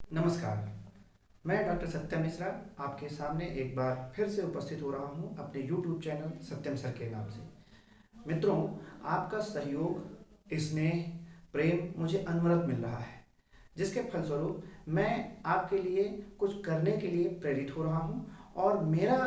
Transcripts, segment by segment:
नमस्कार। मैं डॉक्टर सत्यम मिश्रा आपके सामने एक बार फिर से उपस्थित हो रहा हूं अपने YouTube चैनल सत्यम सर के नाम से। मित्रों, आपका सहयोग, स्नेह, प्रेम मुझे अनवरत मिल रहा है, जिसके फलस्वरूप मैं आपके लिए कुछ करने के लिए प्रेरित हो रहा हूं और मेरा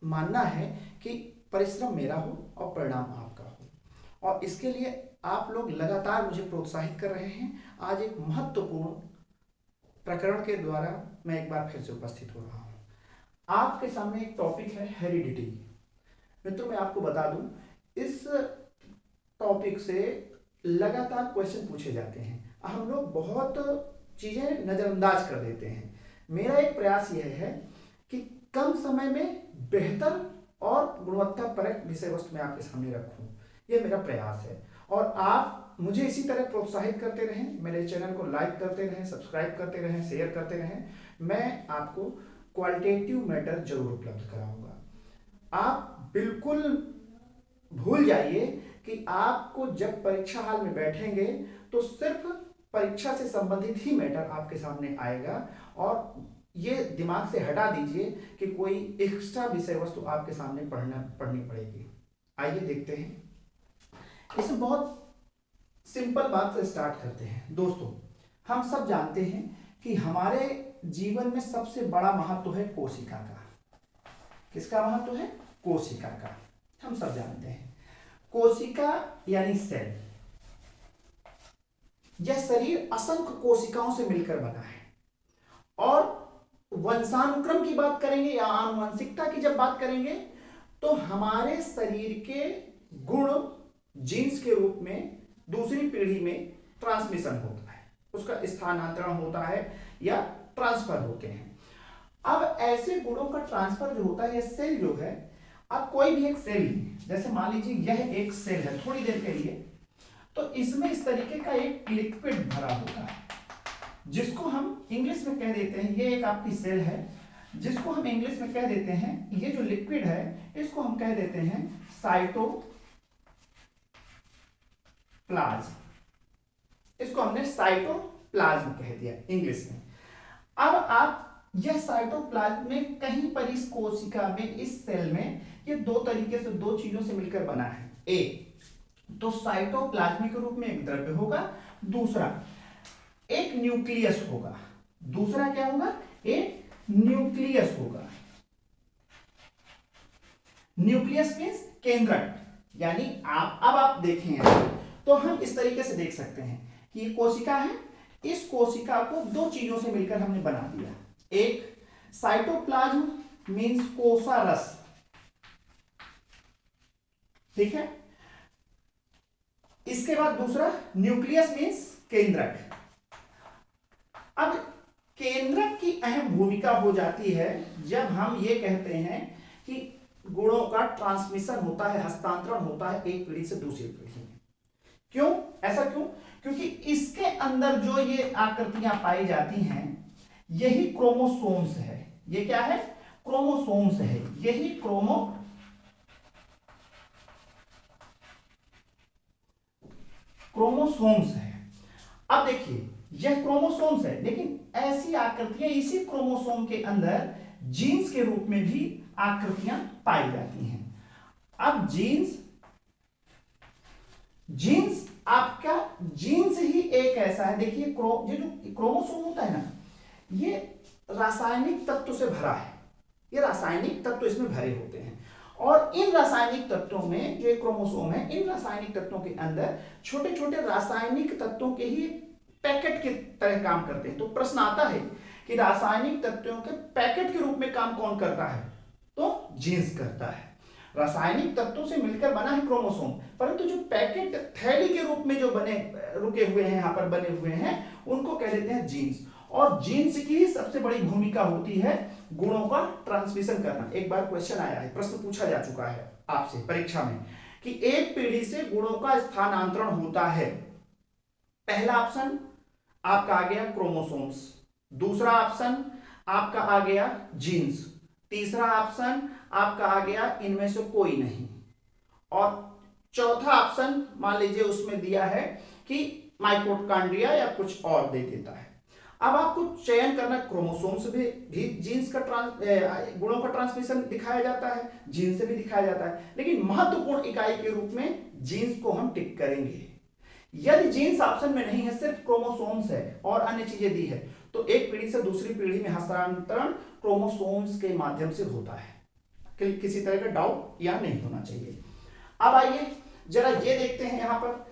मानना है कि परिश्रम मेरा हो और परिणाम आपका हो, और इसके लिए आप लोग लगातार मुझे प्रोत्साहित कर रहे हैं। आज एक महत्वपूर्ण प्रकरण के द्वारा मैं एक बार फिर से उपस्थित हो रहा हूं। आपके सामने एक टॉपिक है हेरिडिटी। मित्रों, मैं आपको बता दूं, इस टॉपिक से लगातार क्वेश्चन पूछे जाते हैं। हम लोग बहुत चीजें नजरअंदाज कर देते हैं। मेरा एक प्रयास यह है कि कम समय में बेहतर और गुणवत्तापरक विषय वस्तु मैं आपके सामने रखूं। यह मेरा प्रयास है और आप मुझे इसी तरह प्रोत्साहित करते रहें, मेरे चैनल को लाइक करते रहें, सब्सक्राइब करते रहें, शेयर करते रहें। मैं आपको क्वालिटेटिव मैटर जरूर उपलब्ध कराऊंगा। आप बिल्कुल भूल जाइए कि आपको जब परीक्षा हॉल में बैठेंगे तो सिर्फ परीक्षा से संबंधित ही मैटर आपके सामने आएगा, और ये दिमाग से हटा दीजिए कि कोई एक्स्ट्रा विषय वस्तु आपके सामने पढ़नी पड़ेगी। आइए देखते हैं। इसमें बहुत सिंपल बात से स्टार्ट करते हैं। दोस्तों, हम सब जानते हैं कि हमारे जीवन में सबसे बड़ा महत्व है कोशिका का। किसका महत्व है? कोशिका का। हम सब जानते हैं कोशिका यानी सेल। यह शरीर असंख्य कोशिकाओं से मिलकर बना है, और वंशानुक्रम की बात करेंगे या आनुवंशिकता की जब बात करेंगे तो हमारे शरीर के गुण जीन्स के रूप में दूसरी पीढ़ी में ट्रांसमिशन होता है, उसका स्थानांतरण होता है या ट्रांसफर होते हैं। अब ऐसे गुणों का ट्रांसफर जो होता है, यह सेल जो है, अब कोई भी एक सेल, जैसे मान लीजिए यह एक सेल है थोड़ी देर के लिए, तो इसमें इस तरीके का एक लिक्विड भरा होता है, जिसको हम इंग्लिश में कह देते हैं, ये एक आपकी सेल है, जिसको हम इंग्लिश में कह देते हैं, ये जो लिक्विड है इसको हम कह देते हैं साइटोप्लाज्म। इसको हमने साइटोप्लाज्म कह दिया इंग्लिश में। अब आप यह साइटोप्लाज्म में कहीं पर इस कोशिका में, इस सेल में, ये दो तरीके से, दो चीजों से मिलकर बना है। एक तो साइटोप्लाज्मिक रूप में एक द्रव्य होगा, दूसरा एक न्यूक्लियस होगा। दूसरा क्या होगा? एक न्यूक्लियस होगा। न्यूक्लियस मींस केंद्रक। यानी अब आप देखें तो हम इस तरीके से देख सकते हैं कि ये कोशिका है, इस कोशिका को दो चीजों से मिलकर हमने बना दिया। एक साइटोप्लाज्म मींस कोशारस, ठीक है। इसके बाद दूसरा न्यूक्लियस मींस केंद्रक। अब केंद्रक की अहम भूमिका हो जाती है जब हम ये कहते हैं कि गुणों का ट्रांसमिशन होता है, हस्तांतरण होता है एक पीढ़ी से दूसरी पीढ़ी में। क्यों? ऐसा क्यों? क्योंकि इसके अंदर जो ये आकृतियां पाई जाती हैं, यही क्रोमोसोम्स है। ये क्या है? क्रोमोसोम्स है। यही क्रोमोसोम्स है। अब देखिए, यह क्रोमोसोम्स है, लेकिन ऐसी आकृतियां इसी क्रोमोसोम के अंदर जीन्स के रूप में भी आकृतियां पाई जाती हैं। अब जीन्स आपका जीन्स ही एक ऐसा है, देखिए ये जो क्रोमोसोम होता है ना, ये रासायनिक तत्व से भरा है। ये रासायनिक तत्व इसमें भरे होते हैं, और इन रासायनिक तत्वों में जो क्रोमोसोम है, इन रासायनिक तत्वों के अंदर छोटे छोटे रासायनिक तत्वों के ही पैकेट की तरह काम करते हैं। तो प्रश्न आता है कि रासायनिक तत्वों के पैकेट के रूप में काम कौन करता है? तो जीन्स करता है। रासायनिक तत्वों से मिलकर बना है क्रोमोसोम, परंतु जो पैकेट थैली के रूप में जो बने रुके हुए हैं, यहां पर बने हुए हैं, उनको कह देते हैं जीन्स। और जीन्स की ही सबसे बड़ी भूमिका होती है गुणों का ट्रांसमिशन करना। एक बार क्वेश्चन आया है, प्रश्न पूछा जा चुका है आपसे परीक्षा में कि एक पीढ़ी से गुणों का स्थानांतरण होता है। पहला ऑप्शन आपका आ गया क्रोमोसोम्स, दूसरा ऑप्शन आपका आ गया जीन्स, तीसरा ऑप्शन आपका आ गया इनमें से कोई नहीं, और चौथा ऑप्शन मान लीजिए उसमें दिया है कि माइटोकॉन्ड्रिया या कुछ और दे देता है। अब आपको चयन करना, क्रोमोसोम से भी जीन्स का गुणों का ट्रांसमिशन दिखाया जाता है, जीन से भी दिखाया जाता है, लेकिन महत्वपूर्ण इकाई के रूप में जीन्स को हम टिक करेंगे। यदि जीन्स ऑप्शन में नहीं है, सिर्फ क्रोमोसोम्स है और अन्य चीजें दी है, तो एक पीढ़ी से दूसरी पीढ़ी में हस्तांतरण क्रोमोसोम्स के माध्यम से होता है। किसी तरह का डाउट यहां नहीं होना चाहिए। अब आइए जरा ये देखते हैं यहां पर,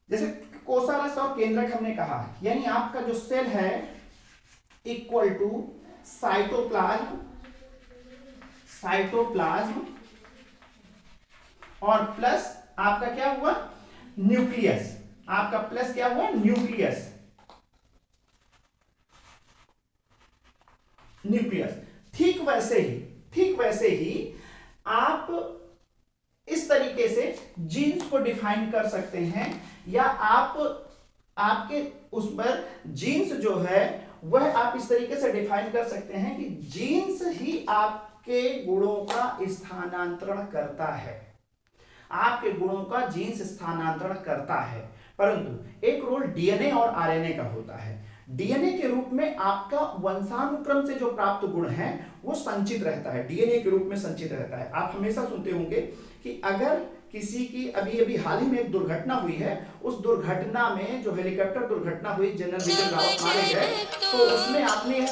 जैसे कोषारस और केंद्रक हमने कहा, यानी आपका जो सेल है इक्वल टू साइटोप्लाज्म, साइटोप्लाज्म और प्लस आपका क्या हुआ, न्यूक्लियस। आपका प्लस क्या हुआ, न्यूक्लियस, न्यूक्लियस। ठीक वैसे ही आप इस तरीके से जीन्स को डिफाइन कर सकते हैं, या आप आपके उस पर जीन्स जो है वह आप इस तरीके से डिफाइन कर सकते हैं कि जीन्स ही आपके गुणों का स्थानांतरण करता है, आपके गुणों का जीन्स स्थानांतरण करता है। परंतु एक रोल डीएनए और आरएनए का होता है। डीएनए के रूप में आपका वंशानुक्रम से जो प्राप्त गुण है वो संचित रहता है, डीएनए के रूप में संचित रहता है। आप हमेशा सुनते होंगे कि अगर किसी की अभी हाल ही में एक दुर्घटना हुई है, उस दुर्घटना में जो हेलीकॉप्टर दुर्घटना हुई, जनरल बिपिन रावत मारे गए, तो उसमें आपने यह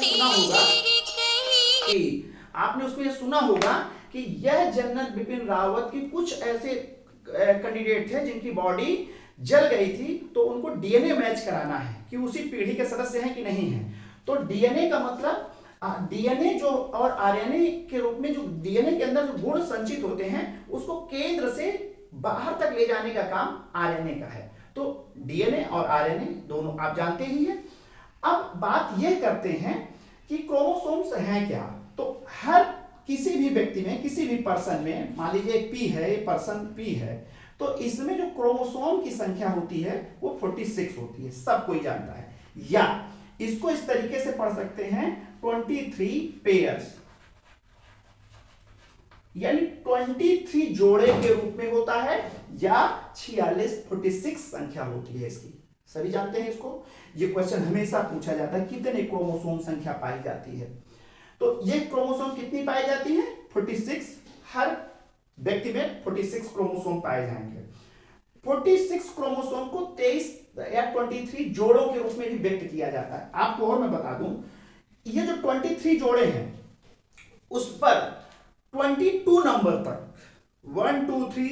सुना होगा कि यह जनरल बिपिन रावत की कुछ ऐसे कैंडिडेट थे जिनकी बॉडी जल गई थी, तो उनको डीएनए मैच कराना है कि उसी पीढ़ी के सदस्य हैं कि नहीं है। तो डीएनए का मतलब डीएनए जो और आरएनए के रूप में जो डीएनए के अंदर जो गुण संचित होते हैं उसको केंद्र से बाहर तक ले जाने का काम आरएनए का है। तो डीएनए और आरएनए दोनों आप जानते ही हैं। अब बात यह करते हैं कि क्रोमोसोम्स हैं क्या। तो हर किसी भी व्यक्ति में, किसी भी पर्सन में, मान लीजिए एक पी है, ये पर्सन पी है, तो इसमें जो क्रोमोसोम की संख्या होती है वो 46 होती है, सब कोई जानता है। या इसको इस तरीके से पढ़ सकते हैं 23 पेयर्स, यानी 23 जोड़े के रूप में होता है, या 46 संख्या होती है इसकी। सभी जानते हैं इसको, ये क्वेश्चन हमेशा पूछा जाता है, कितने क्रोमोसोम संख्या पाई जाती है। तो ये क्रोमोसोम कितनी पाई जाती है, 46। हर व्यक्ति में 46 क्रोमोसोम पाए जाएंगे। 46 क्रोमोसोम को 23 या 23 जोड़ों के रूप में भी व्यक्त किया जाता है। आपको और मैं बता दूं, ये जो 23 जोड़े हैं उस पर 22 नंबर तक, 1 2 3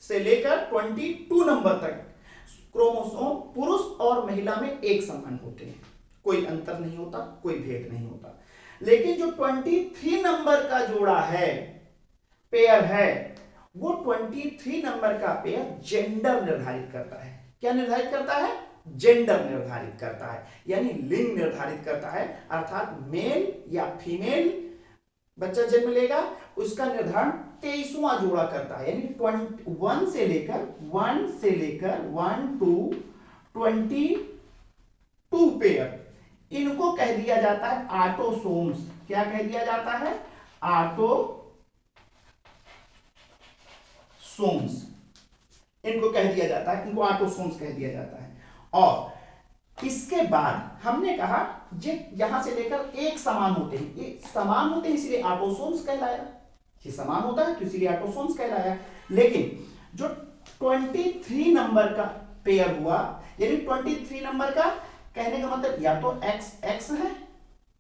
से लेकर 22 नंबर तक क्रोमोसोम पुरुष और महिला में एक समान होते हैं, कोई अंतर नहीं होता, कोई भेद नहीं होता। लेकिन जो 23 नंबर का जोड़ा है, पेयर है, वो 23 नंबर का पेयर जेंडर निर्धारित करता है। क्या निर्धारित करता है, जेंडर निर्धारित करता है, यानी लिंग निर्धारित करता है। अर्थात मेल या फीमेल बच्चा जन्म लेगा, उसका निर्धारण 23वां जोड़ा करता है, यानी 1 से लेकर 1 to 22 पेयर, इनको कह दिया जाता है ऑटोसोम्स। क्या कह दिया जाता है, ऑटोसोम्स, इनको कह दिया जाता है, इनको ऑटोसोम्स कह दिया जाता है। और इसके बाद हमने कहा ये यहां से लेकर एक समान होते हैं, ये समान होते हैं इसलिए ऑटोसोम्स कहलाया, ये समान होता है तो इसलिए ऑटोसोम्स कहलाया। लेकिन जो 23 नंबर का पेयर हुआ, यानी 23 नंबर का कहने का मतलब या तो एक्स है,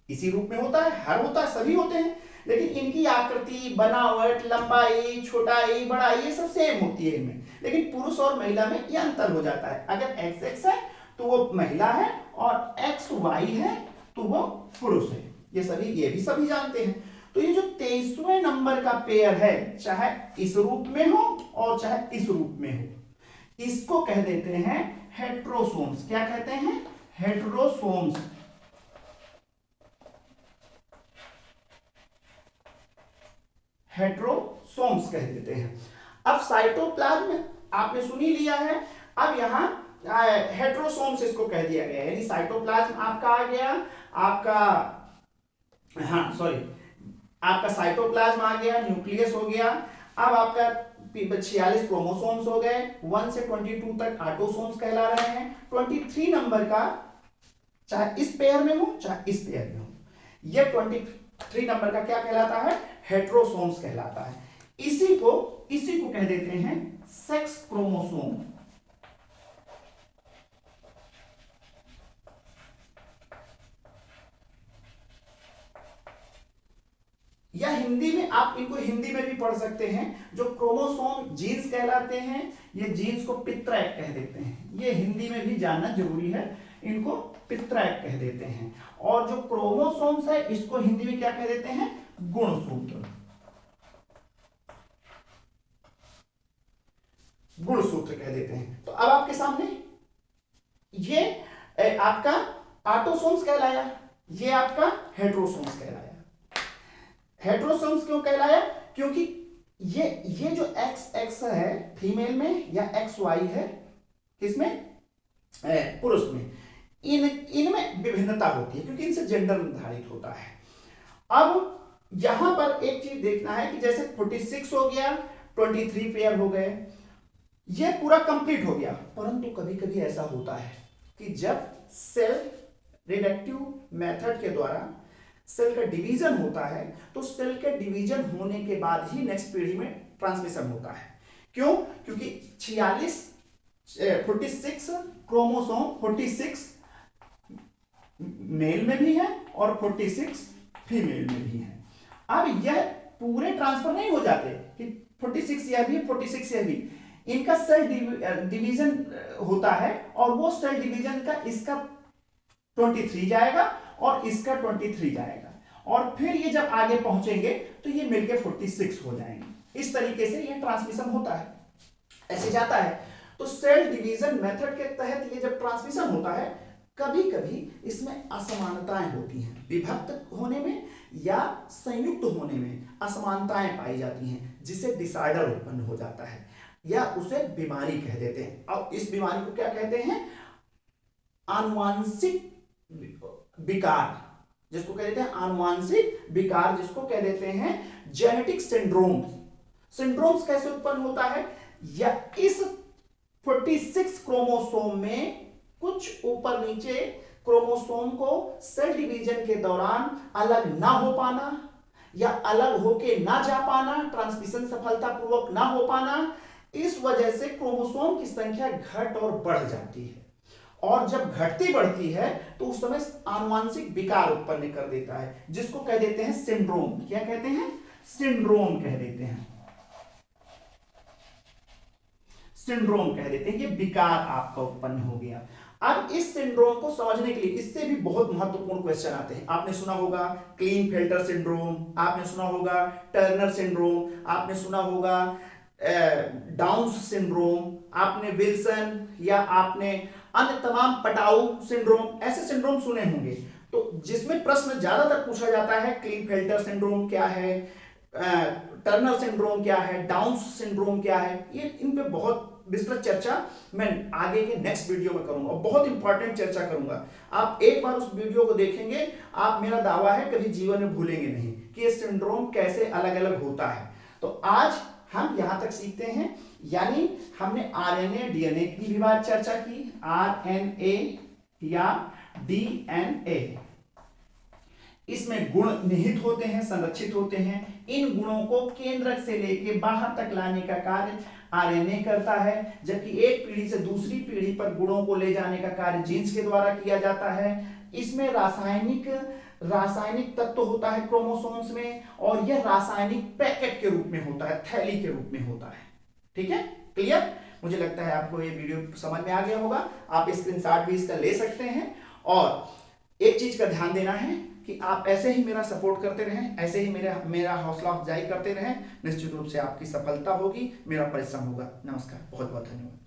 इसी रूप में होता है, हर होता है, सभी होते हैं, लेकिन इनकी आकृति, बनावट, लंबाई, छोटाई, बड़ाई ये सब सेम होती है इनमें। लेकिन पुरुष और महिला में ये अंतर हो जाता है, अगर XX है तो वो महिला है, और XY है तो वो पुरुष है। ये भी सभी जानते हैं। तो ये जो 23वें नंबर का पेयर है, चाहे इस रूप में हो और चाहे इस रूप में हो, इसको कह देते हैं हेट्रोसोम्स। क्या कहते हैं, हेट्रोसोम्स। हेट्रोसोम्स कह देते हैं। अब साइटोप्लाज्म आपने सुन ही लिया है, अब यहां हेट्रोसोम्स इसको कह दिया गया है, यानी साइटोप्लाज्म आपका आ गया, आपका साइटोप्लाज्म आ गया, न्यूक्लियस हो गया। अब आपका 46 क्रोमोसोम्स हो गए, 1 से 22 तक ऑटोसोम्स कहला रहे हैं। 23 नंबर का चाहे इस पेयर में हो चाहे इस पेयर में हो। ये 23 नंबर का क्या कहलाता है? हेट्रोसोम्स कहलाता है। इसी को कह देते हैं सेक्स क्रोमोसोम। या हिंदी में आप इनको हिंदी में भी पढ़ सकते हैं। जो क्रोमोसोम जीन्स कहलाते हैं, ये जीन्स को पित्रैक कह देते हैं। ये हिंदी में भी जानना जरूरी है, इनको पित्रैक कह देते हैं। और जो क्रोमोसोम्स है इसको हिंदी में क्या कह देते हैं? गुणसूत्र। गुणसूत्र कह देते हैं। तो अब आपके सामने ये आपका ऑटोसोम्स कहलाया, ये आपका हेट्रोसोम्स कहलाया। हेट्रोसोम्स क्यों कहलाया? क्योंकि ये जो एक्स एक्स है फीमेल में या एक्स वाई है किसमें? पुरुष में। इनमें विभिन्नता होती है क्योंकि इनसे जेंडर निर्धारित होता है। अब यहां पर एक चीज देखना है कि जैसे 46 हो गया, 23 पेयर हो गए, ये पूरा कंप्लीट हो गया। परंतु कभी कभी ऐसा होता है कि जब सेल रिडक्टिव मेथड के द्वारा सेल का डिवीजन होता है तो सेल के डिवीजन होने के बाद ही नेक्स्ट पीढ़ी में ट्रांसमिशन होता है। क्यों? क्योंकि 46 क्रोमोसोम 46 मेल में भी है और 46 फीमेल में भी है। अब यह पूरे ट्रांसफर नहीं हो जाते कि 46 यह भी 46 यह भी, इनका सेल डिवीजन होता है और वो सेल डिवीजन का इसका 23 जाएगा और इसका 23 जाएगा और फिर ये जब आगे पहुंचेंगे तो ये मिलके 46 हो जाएंगे। इस तरीके से ये ट्रांसमिशन होता है, ऐसे जाता है। तो सेल डिवीजन मेथड के तहत ये जब ट्रांसमिशन होता है, कभी कभी इसमें असमानताएं होती हैं, विभक्त होने में या संयुक्त होने में असमानताएं पाई जाती हैं, जिससे डिसऑर्डर उत्पन्न हो जाता है या उसे बीमारी कह देते हैं। अब इस बीमारी को क्या कहते हैं? आनुवांशिक विकार, जिसको कह देते हैं आनुवांशिक विकार, जिसको कह देते हैं जेनेटिक सिंड्रोम्स। सिंड्रोम्स कैसे उत्पन्न होता है? या इस 46 क्रोमोसोम में कुछ ऊपर नीचे क्रोमोसोम को सेल डिवीजन के दौरान अलग ना हो पाना या अलग होके ना जा पाना, ट्रांसमिशन सफलतापूर्वक ना हो पाना, इस वजह से क्रोमोसोम की संख्या घट और बढ़ जाती है। और जब घटती बढ़ती है तो उस समय आनुवांशिक विकार उत्पन्न कर देता है, जिसको कह देते हैं सिंड्रोम। क्या कहते हैं? सिंड्रोम कह देते हैं, सिंड्रोम कह देते हैं। ये विकार आपका उत्पन्न हो गया। अब इस सिंड्रोम को समझने के लिए इससे भी बहुत महत्वपूर्ण क्वेश्चन आते हैं। आपने सुना होगा क्लीनफेल्टर सिंड्रोम, आपने सुना होगा टर्नर सिंड्रोम, आपने सुना होगा डाउन सिंड्रोम, आपने विल्सन या आपने अन्य तमाम पटाऊ सिंड्रोम, ऐसे सिंड्रोम सुने होंगे। तो जिसमें प्रश्न ज्यादातर पूछा जाता है क्लीनफेल्टर सिंड्रोम क्या है, टर्नर सिंड्रोम क्या है, डाउन सिंड्रोम क्या है, ये इन पे बहुत विस्तृत चर्चा मैं आगे के नेक्स्ट वीडियो में करूंगा और बहुत इंपॉर्टेंट चर्चा करूंगा। आप एक बार उस वीडियो को देखेंगे, आप, मेरा दावा है, कभी जीवन में भूलेंगे नहीं कि ये सिंड्रोम कैसे अलग अलग होता है। तो आज हम यहां तक सीखते हैं, यानी हमने आरएनए डीएनए की भी बात चर्चा की, आरएनए या डीएनए, इसमें गुण निहित होते हैं, संरक्षित होते हैं। इन गुणों को केंद्रक से लेकर बाहर तक लाने का कार्य आरएनए करता है, जबकि एक पीढ़ी से दूसरी पीढ़ी पर गुणों को ले जाने का कार्य जीन्स के द्वारा किया जाता है। इसमें रासायनिक तत्व होता है क्रोमोसोम्स में, और यह रासायनिक पैकेट के रूप में होता है, थैली के रूप में होता है। ठीक है, क्लियर? मुझे लगता है आपको ये वीडियो समझ में आ गया होगा। आप स्क्रीनशॉट भी इसका ले सकते हैं। और एक चीज का ध्यान देना है कि आप ऐसे ही मेरा सपोर्ट करते रहें, ऐसे ही मेरा हौसला अफजाई करते रहें, निश्चित रूप से आपकी सफलता होगी, मेरा परिश्रम होगा। नमस्कार, बहुत बहुत धन्यवाद।